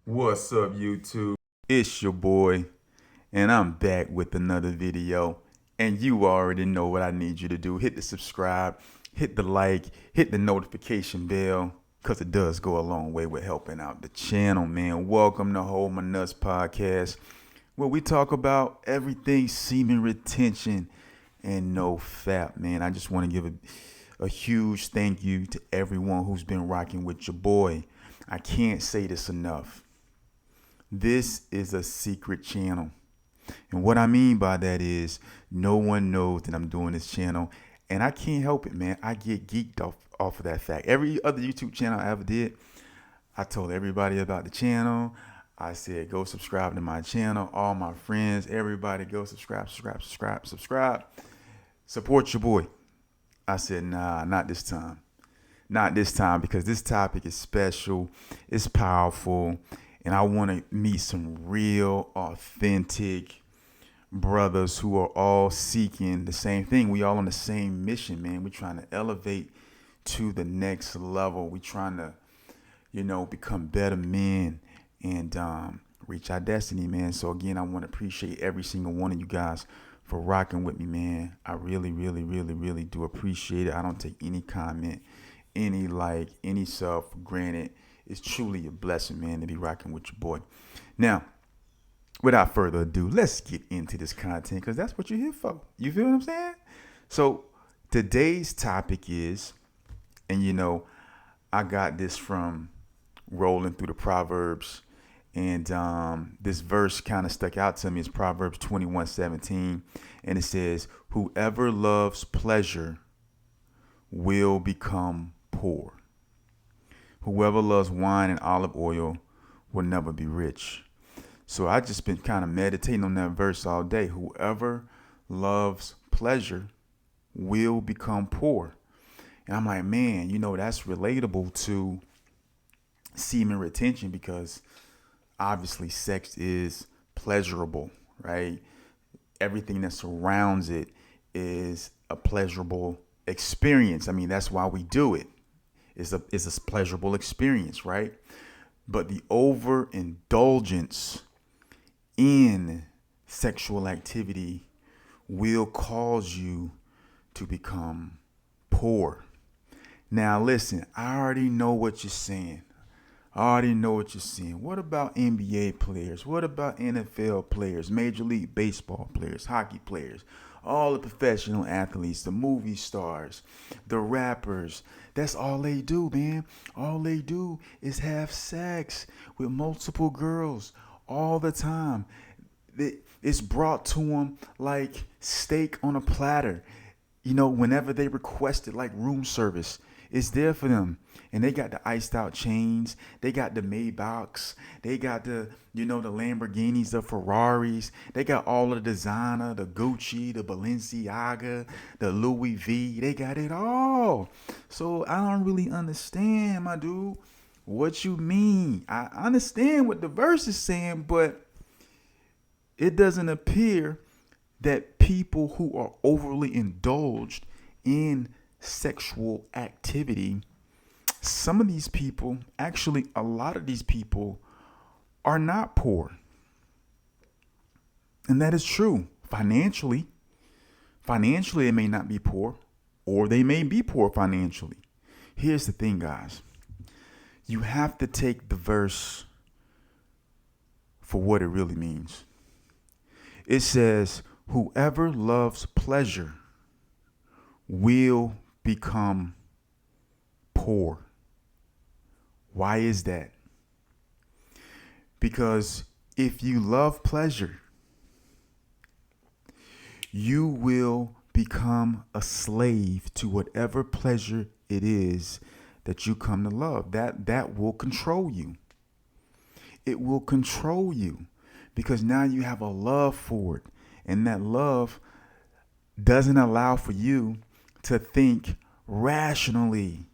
What's up, YouTube? It's your boy, and I'm back with another video. And you already know what I need you to do. Hit the subscribe, hit the like, hit the notification bell, because it does go a long way with helping out the channel, man. Welcome to Hold My Nuts Podcast, where we talk about everything semen retention and no fap, man. I just want to give a huge thank you to everyone who's been rocking with your boy. I can't say this enough. This is a secret channel. And what I mean by that is no one knows that I'm doing this channel. And I can't help it, man. I get geeked off of that fact. Every other YouTube channel I ever did, I told everybody about the channel. I said, go subscribe to my channel. All my friends, everybody go subscribe. Support your boy. I said, nah, not this time. Not this time, because this topic is special. It's powerful. And I want to meet some real, authentic brothers who are all seeking the same thing. We all on the same mission, man. We're trying to elevate to the next level. We're trying to, become better men and reach our destiny, man. So again, I want to appreciate every single one of you guys for rocking with me, man. I really, really, really, really do appreciate it. I don't take any comment, any like, any sub for granted. It's truly a blessing, man, to be rocking with your boy. Now, without further ado, let's get into this content, because that's what you're here for. You feel what I'm saying? So today's topic is, and I got this from rolling through the Proverbs, and this verse kind of stuck out to me. It's Proverbs 21:17, and it says, whoever loves pleasure will become poor. Whoever loves wine and olive oil will never be rich. So I just been kind of meditating on that verse all day. Whoever loves pleasure will become poor. And I'm like, man, that's relatable to semen retention, because obviously sex is pleasurable, right? Everything that surrounds it is a pleasurable experience. I mean, that's why we do it. It's a pleasurable experience, right? But the overindulgence in sexual activity will cause you to become poor. Now, listen, I already know what you're saying. What about NBA players? What about NFL players, Major League Baseball players, hockey players, all the professional athletes, the movie stars, the rappers? That's all they do, man. All they do is have sex with multiple girls all the time. It's brought to them like steak on a platter. Whenever they request it, like room service, it's there for them. And they got the iced out chains. They got the Maybachs. They got the Lamborghinis, the Ferraris. They got all of the designer, the Gucci, the Balenciaga, the Louis V. They got it all. So I don't really understand, my dude, what you mean. I understand what the verse is saying, but it doesn't appear that people who are overly indulged in sexual activity, some of these people, actually a lot of these people, are not poor. And that is true. Financially, they may not be poor, or they may be poor financially. Here's the thing, guys. You have to take the verse for what it really means. It says, whoever loves pleasure will become poor. Why is that? Because if you love pleasure, you will become a slave to whatever pleasure it is that you come to love. That will control you. It will control you, because now you have a love for it. And that love doesn't allow for you to think rationally.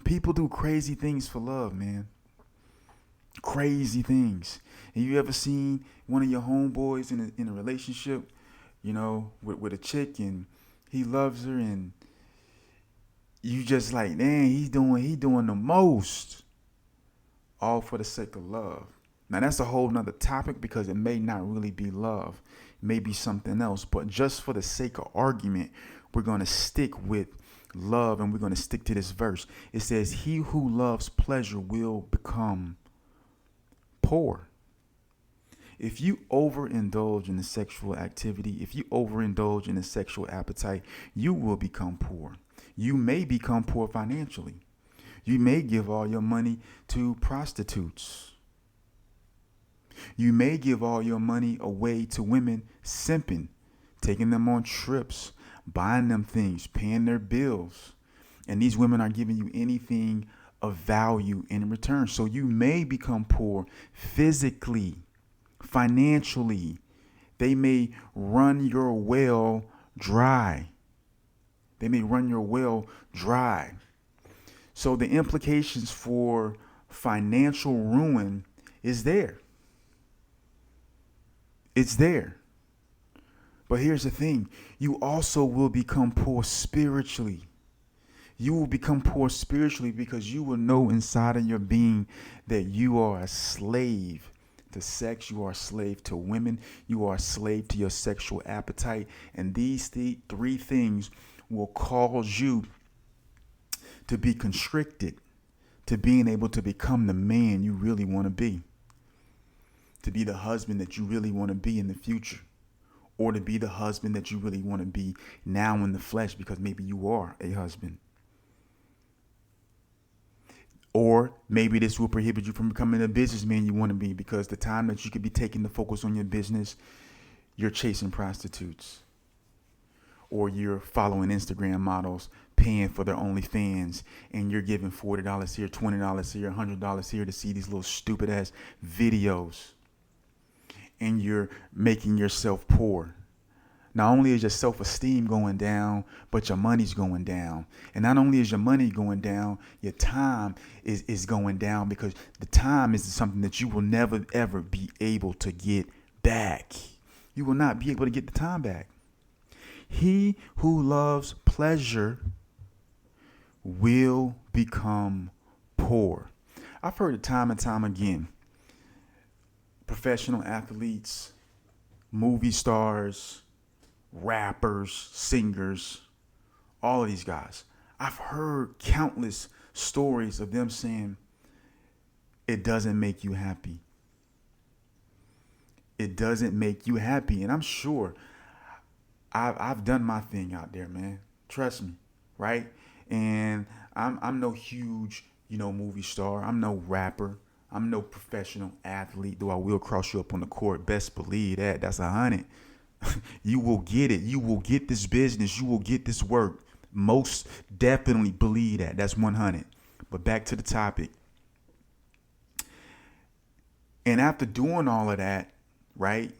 People do crazy things for love, man. Crazy things. And you ever seen one of your homeboys in a relationship, with a chick, and he loves her, and you just like, man, he doing the most. all for the sake of love. Now that's a whole nother topic because it may not really be love. It may be something else. But just for the sake of argument, we're going to stick with love and we're going to stick to this verse. It says, he who loves pleasure will become poor. If you overindulge in the sexual activity, if you overindulge in the sexual appetite, you will become poor. You may become poor financially. You may give all your money to prostitutes. You may give all your money away to women simping, taking them on trips, buying them things, paying their bills. And these women are giving you anything of value in return. So you may become poor physically, financially. They may run your well dry. They may run your well dry. So the implications for financial ruin is there. It's there. But here's the thing. You also will become poor spiritually. You will become poor spiritually because you will know inside of your being that you are a slave to sex. You are a slave to women. You are a slave to your sexual appetite. And these three things will cause you to be constricted to being able to become the man you really want to be. To be the husband that you really want to be in the future. Or to be the husband that you really want to be now in the flesh because maybe you are a husband. Or maybe this will prohibit you from becoming a businessman you want to be because the time that you could be taking the focus on your business, you're chasing prostitutes. Or you're following Instagram models, paying for their OnlyFans, and you're giving $40 here, $20 here, $100 here to see these little stupid ass videos. And you're making yourself poor. Not only is your self-esteem going down, but your money's going down. And not only is your money going down, your time is going down because the time is something that you will never, ever be able to get back. You will not be able to get the time back. He who loves pleasure will become poor. I've heard it time and time again. Professional athletes, movie stars, rappers, singers, all of these guys. I've heard countless stories of them saying, it doesn't make you happy. It doesn't make you happy. And I'm sure I've done my thing out there, man. Trust me, right? And I'm no huge, movie star. I'm no rapper. I'm no professional athlete, though I will cross you up on the court. Best believe that. That's 100. You will get it. You will get this business. You will get this work. Most definitely believe that. That's 100. But back to the topic. And after doing all of that, right,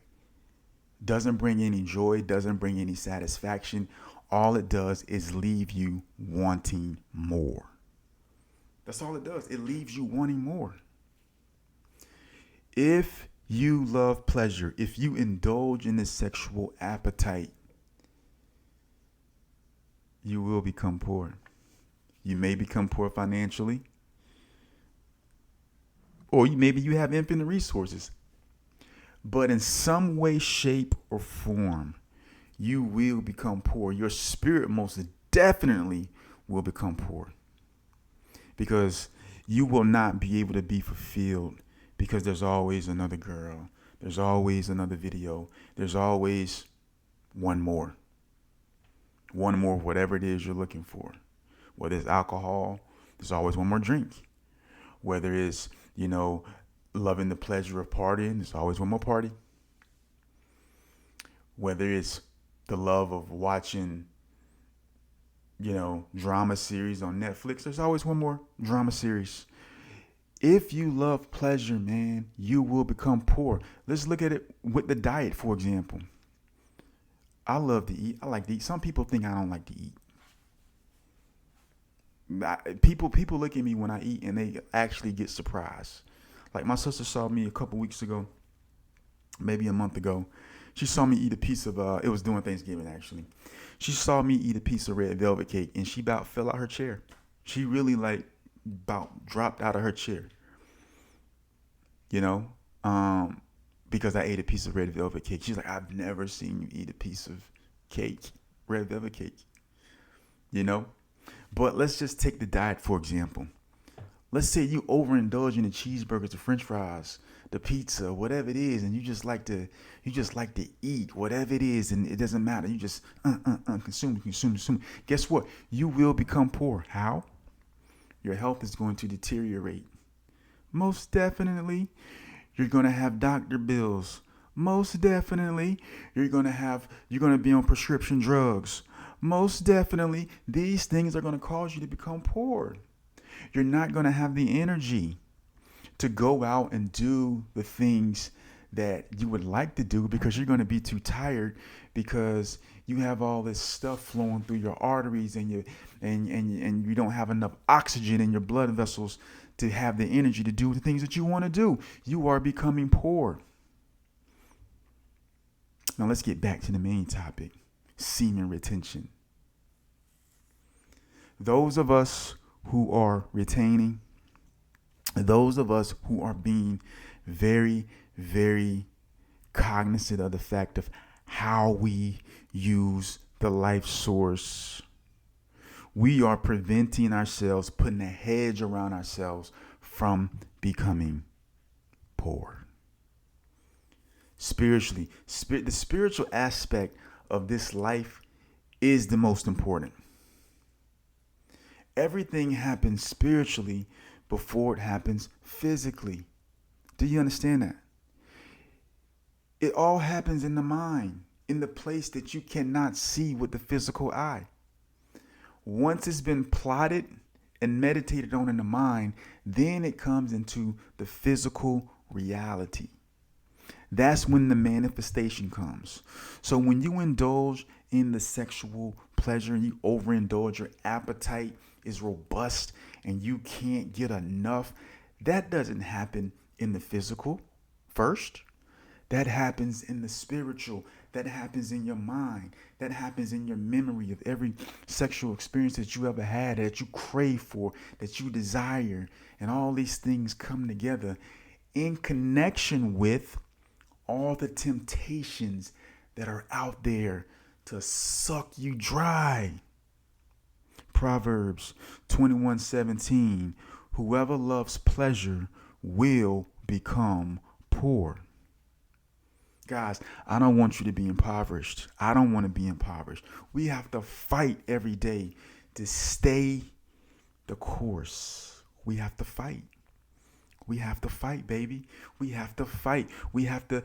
doesn't bring any joy, doesn't bring any satisfaction. All it does is leave you wanting more. That's all it does. It leaves you wanting more. If you love pleasure, if you indulge in this sexual appetite, you will become poor. You may become poor financially, or maybe you have infinite resources. But in some way, shape, or form, you will become poor. Your spirit most definitely will become poor because you will not be able to be fulfilled. Because there's always another girl. There's always another video. There's always one more. One more, whatever it is you're looking for. Whether it's alcohol, there's always one more drink. Whether it's, loving the pleasure of partying, there's always one more party. Whether it's the love of watching, drama series on Netflix, there's always one more drama series. If you love pleasure, man, you will become poor. Let's look at it with the diet, for example. I love to eat. I like to eat. Some people think I don't like to eat. People look at me when I eat and they actually get surprised. Like my sister saw me a couple weeks ago, maybe a month ago. She saw me eat a piece of, it was during Thanksgiving actually. She saw me eat a piece of red velvet cake and she about fell out her chair. She really about dropped out of her chair. you know, um, because I ate a piece of red velvet cake. She's like, I've never seen you eat a piece of cake, red velvet cake, you know. But let's just take the diet for example. Let's say you overindulge in the cheeseburgers, the French fries, the pizza, whatever it is, and you just like to eat whatever it is, and it doesn't matter. You just consume. Guess what? You will become poor. How? Your health is going to deteriorate. Most definitely, you're going to have doctor bills. Most definitely, you're going to be on prescription drugs. Most definitely, these things are going to cause you to become poor. You're not going to have the energy to go out and do the things that you would like to do because you're going to be too tired because you have all this stuff flowing through your arteries and you don't have enough oxygen in your blood vessels to have the energy to do the things that you want to do. You are becoming poor. Now let's get back to the main topic, semen retention. Those of us who are retaining, those of us who are being very, very cognizant of the fact of how we use the life source, we are preventing ourselves, putting a hedge around ourselves from becoming poor. Spiritually, the spiritual aspect of this life is the most important. Everything happens spiritually before it happens physically. Do you understand that? It all happens in the mind, in the place that you cannot see with the physical eye. Once it's been plotted and meditated on in the mind, then it comes into the physical reality. That's when the manifestation comes. So when you indulge in the sexual pleasure, you overindulge, your appetite is robust and you can't get enough, that doesn't happen in the physical first. That happens in the spiritual. That happens in your mind. That happens in your memory of every sexual experience that you ever had, that you crave for, that you desire. And all these things come together in connection with all the temptations that are out there to suck you dry. Proverbs 21:17, whoever loves pleasure will become poor. Guys, I don't want you to be impoverished. I don't want to be impoverished. We have to fight every day to stay the course. We have to fight. We have to fight, baby. We have to fight. We have to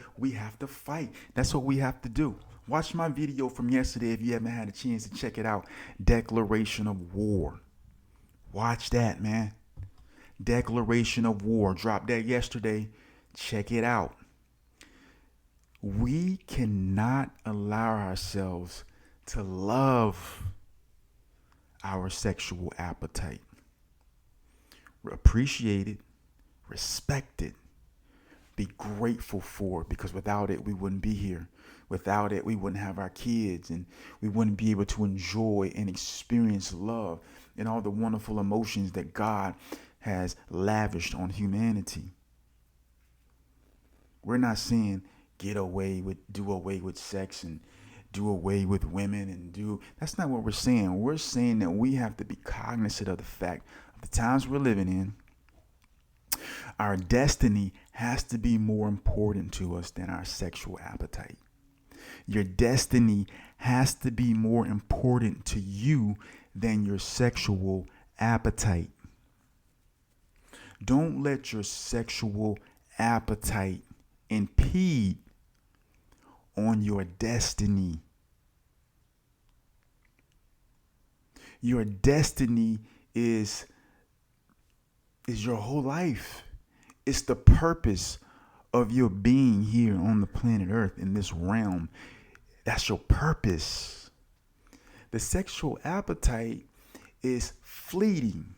fight. That's what we have to do. Watch my video from yesterday if you haven't had a chance to check it out. Declaration of War. Watch that, man. Declaration of War. Dropped that yesterday. Check it out. We cannot allow ourselves to love our sexual appetite. Appreciate it. Respect it. Be grateful for it, because without it, we wouldn't be here. Without it, we wouldn't have our kids, and we wouldn't be able to enjoy and experience love and all the wonderful emotions that God has lavished on humanity. We're not saying do away with sex and do away with women that's not what we're saying. We're saying that we have to be cognizant of the fact of the times we're living in. Our destiny has to be more important to us than our sexual appetite. Your destiny has to be more important to you than your sexual appetite. Don't let your sexual appetite impede on your destiny. Your destiny is your whole life. It's the purpose of your being here on the planet Earth, in this realm. That's your purpose. The sexual appetite is fleeting.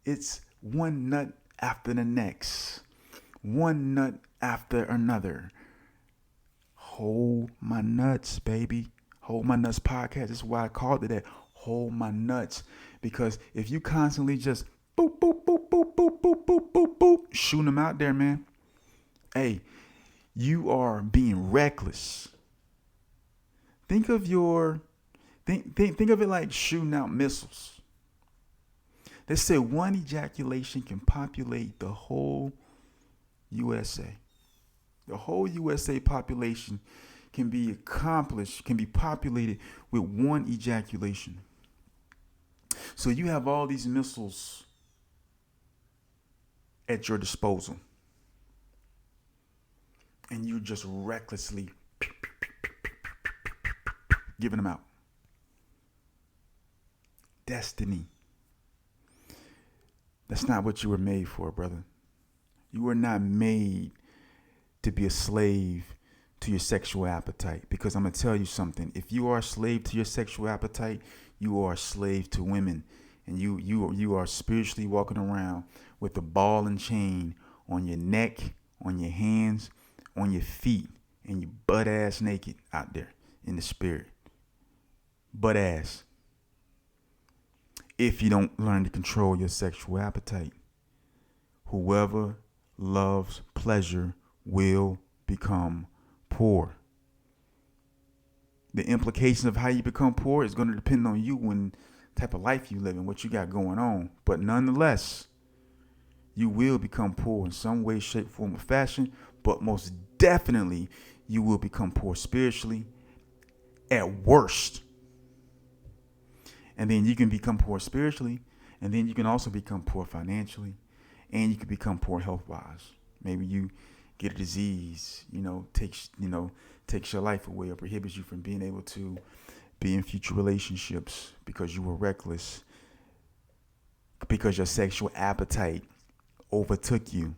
It's one nut after the next, one nut after another. Hold my nuts, baby. Hold my nuts podcast. This is why I called it that. Hold my nuts. Because if you constantly just boop, boop, boop, boop, boop, boop, boop, boop, boop, shooting them out there, man, Hey, you are being reckless. Think of your think of it like shooting out missiles. They say one ejaculation can populate the whole USA. The whole USA population can be accomplished, can be populated with one ejaculation. So you have all these missiles at your disposal, and you just recklessly giving them out. Destiny. That's not what you were made for, brother. You were not made to be a slave to your sexual appetite. Because I'm going to tell you something. If you are a slave to your sexual appetite, you are a slave to women. And you are spiritually walking around with a ball and chain on your neck, on your hands, on your feet, and you butt ass naked out there in the spirit. Butt ass. If you don't learn to control your sexual appetite, whoever loves pleasure will become poor. The implication of how you become poor is going to depend on you and type of life you live and what you got going on. But nonetheless, you will become poor in some way, shape, form, or fashion. But most definitely, you will become poor spiritually at worst. And then you can become poor spiritually, and then you can also become poor financially, and you can become poor health-wise. Maybe you get a disease, takes your life away or prohibits you from being able to be in future relationships because you were reckless, because your sexual appetite overtook you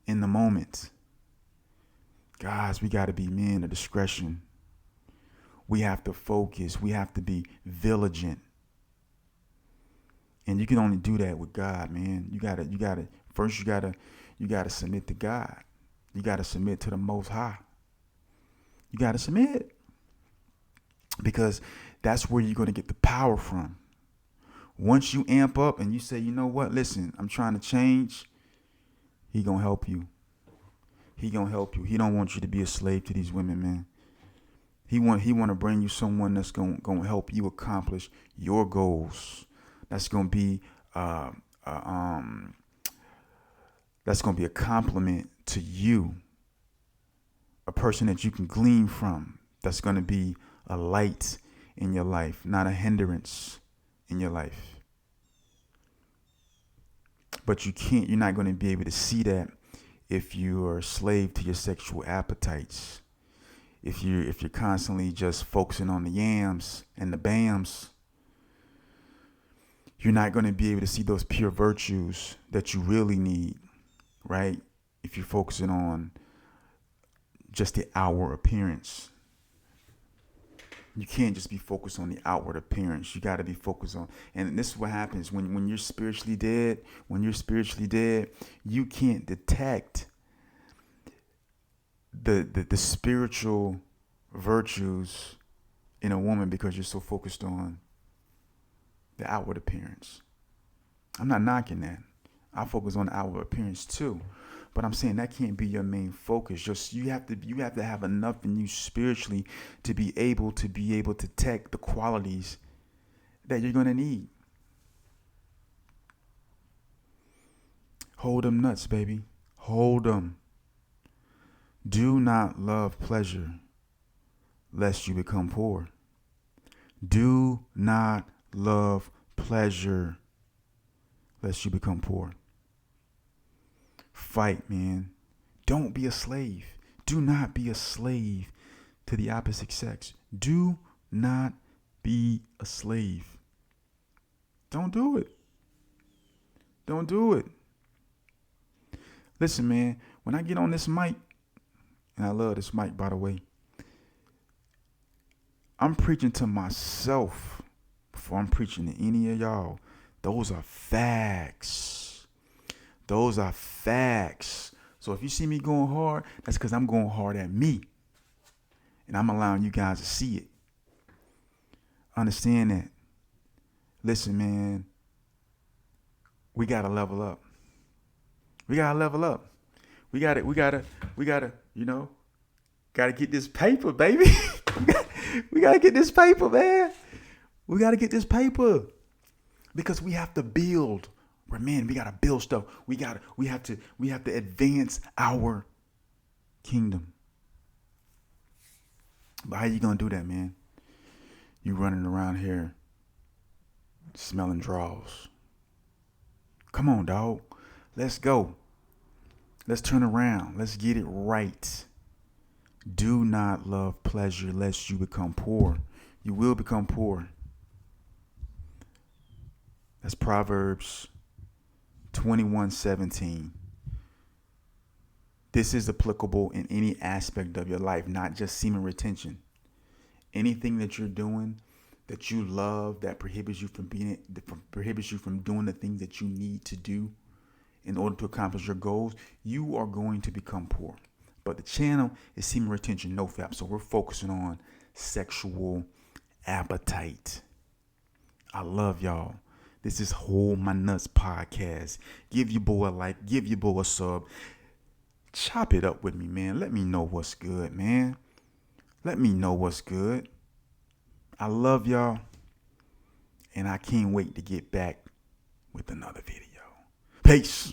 in the moment. Guys, we got to be men of discretion. We have to focus. We have to be vigilant. And you can only do that with God, man. You gotta submit to God. You gotta submit to the Most High. You gotta submit. Because that's where you're gonna get the power from. Once you amp up and you say, you know what, listen, I'm trying to change, He gonna help you. He gonna help you. He don't want you to be a slave to these women, man. He want to bring you someone that's going to help you accomplish your goals. That's going to be a compliment to you. A person that you can glean from. That's going to be a light in your life, not a hindrance in your life. But you're not going to be able to see that if you are a slave to your sexual appetites. If you're constantly just focusing on the yams and the bams, you're not going to be able to see those pure virtues that you really need, right? If you're focusing on just the outward appearance. You can't just be focused on the outward appearance. You got to be focused on, and this is what happens when you're spiritually dead. When you're spiritually dead, you can't detect the spiritual virtues in a woman because you're so focused on the outward appearance. I'm not knocking that. I focus on the outward appearance too, but I'm saying that can't be your main focus. Just you have to have enough in you spiritually to be able to detect the qualities that you're gonna need. Hold them nuts, baby. Hold them. Do not love pleasure, lest you become poor. Do not love pleasure, lest you become poor. Fight, man. Don't be a slave. Do not be a slave to the opposite sex. Do not be a slave. Don't do it. Don't do it. Listen, man, when I get on this mic, and I love this mic, by the way, I'm preaching to myself before I'm preaching to any of y'all. Those are facts. Those are facts. So if you see me going hard, that's because I'm going hard at me. And I'm allowing you guys to see it. Understand that. Listen, man, we got to level up. We got to level up. We gotta, gotta get this paper, baby. we gotta get this paper, man. We gotta get this paper because we have to build. We're men. We gotta build stuff. We have to advance our kingdom. But how you gonna do that, man? You running around here smelling draws. Come on, dog. Let's go. Let's turn around. Let's get it right. Do not love pleasure lest you become poor. You will become poor. That's Proverbs 21:17. This is applicable in any aspect of your life, not just semen retention. Anything that you're doing that you love that prohibits you from doing the things that you need to do in order to accomplish your goals, you are going to become poor. But the channel is semen retention, no fap. So we're focusing on sexual appetite. I love y'all. This is Hold My Nuts podcast. Give your boy a like, give your boy a sub. Chop it up with me, man. Let me know what's good, man. Let me know what's good. I love y'all. And I can't wait to get back with another video. Peace.